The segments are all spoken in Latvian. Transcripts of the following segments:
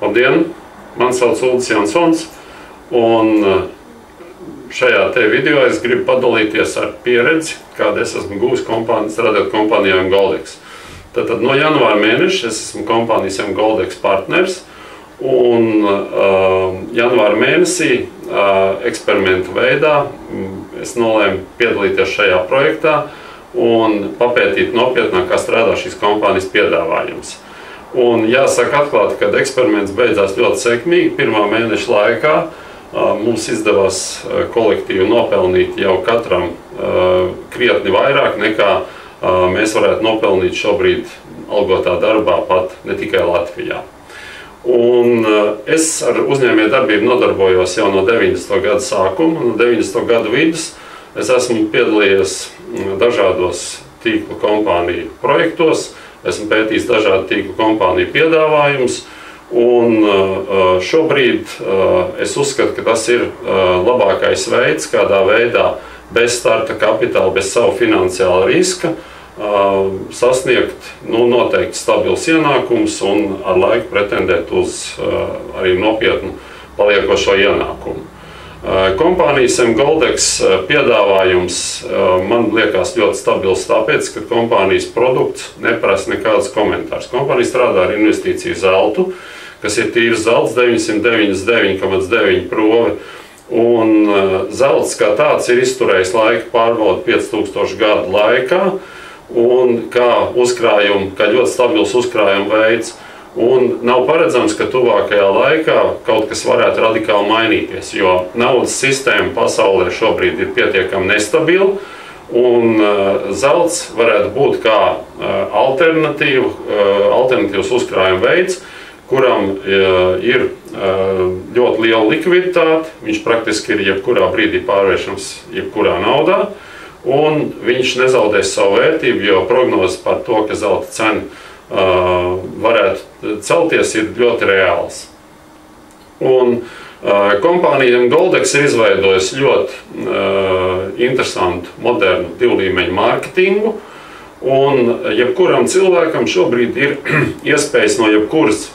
Labdien! Mani sauc Uldis Jansons, un šajā video es gribu padalīties ar pieredzi, kādu es esmu gūs strādājot kompānijā Goldex. Tātad no janvāra mēneša es esmu kompānijas Goldex partners, un janvāra mēnesī eksperimentu veidā es nolēmu piedalīties šajā projektā un papētīt nopietnāk, kā strādā šīs kompānijas piedāvājums. Un jāsaka atklāti, ka eksperiments beidzās ļoti sekmīgi. Pirmā mēneša laikā mums izdevās kolektīvi nopelnīt jau katram krietni vairāk nekā mēs varētu nopelnīt šobrīd algotā darbā pat ne tikai Latvijā. Un es ar uzņēmējdarbību nodarbojos jau no 90. gada sākuma, no 90. gada vidus. Es esmu piedalījies dažādos tīklu kompāniju projektos, esmu pētījis dažādu tīklu kompāniju piedāvājumus, un šobrīd es uzskatu, ka tas ir labākais veids, kādā veidā bez starta kapitāla, bez savu finansiāla riska sasniegt noteikti stabilus ienākumus un ar laiku pretendēt uz arī nopietnu paliekošo ienākumu. Kompānijas Goldex piedāvājums man liekas ļoti stabils tāpēc, ka kompānijas produkts neprasa nekādas komentārus. Kompānija strādā ar investīciju zeltu, kas ir tīrs zelts 999,9 provi, un zelts kā tāds ir izturējis laika pārbaudu 5000 gadu laikā, un kā ļoti stabils uzkrājuma veids. Un nav paredzams, ka tuvākajā laikā kaut kas varētu radikāli mainīties, jo naudas sistēma pasaulē šobrīd ir pietiekami nestabila, un zelts varētu būt kā alternatīvs uzkrājuma veids, kuram ir ļoti liela likviditāte, viņš praktiski ir jebkurā brīdī pārvēršams jebkurā naudā, un viņš nezaudēs savu vērtību, jo prognozes par to, ka zelta cena varētu celties, ir ļoti reāls. Un kompānija Goldex ir izveidojusi ļoti interesantu, modernu divlīmeņu mārketingu, un jebkuram cilvēkam šobrīd ir iespējas no jebkuras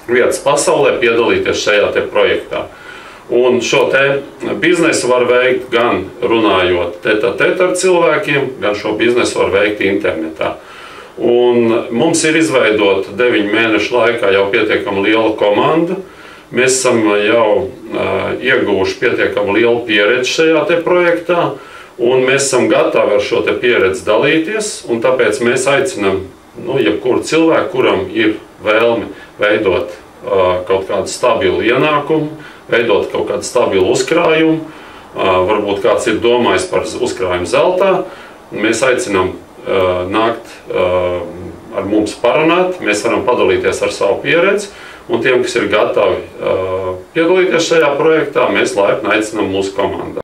vietas pasaulē piedalīties šajā projektā. Un šo biznesu var veikt gan runājot tete-a-tete ar cilvēkiem, gan šo biznesu var veikt internetā. Un mums ir izveidota 9 mēnešu laikā jau pietiekami liela komanda. Mēs esam jau ieguvuši pietiekami lielu pieredzi šajā projektā, un mēs esam gatavi ar šo pieredzi dalīties, un tāpēc mēs aicinām jebkuru cilvēku, kuram ir vēlme veidot kaut kādu stabilu ienākumu, veidot kaut kādu stabilu uzkrājumu, varbūt kāds ir domājis par uzkrājumu zeltā, mēs aicinām nākt ar mums parunāt, mēs varam padalīties ar savu pieredzi, un tiem, kas ir gatavi piedalīties šajā projektā, mēs laipni aicinām mūsu komandā.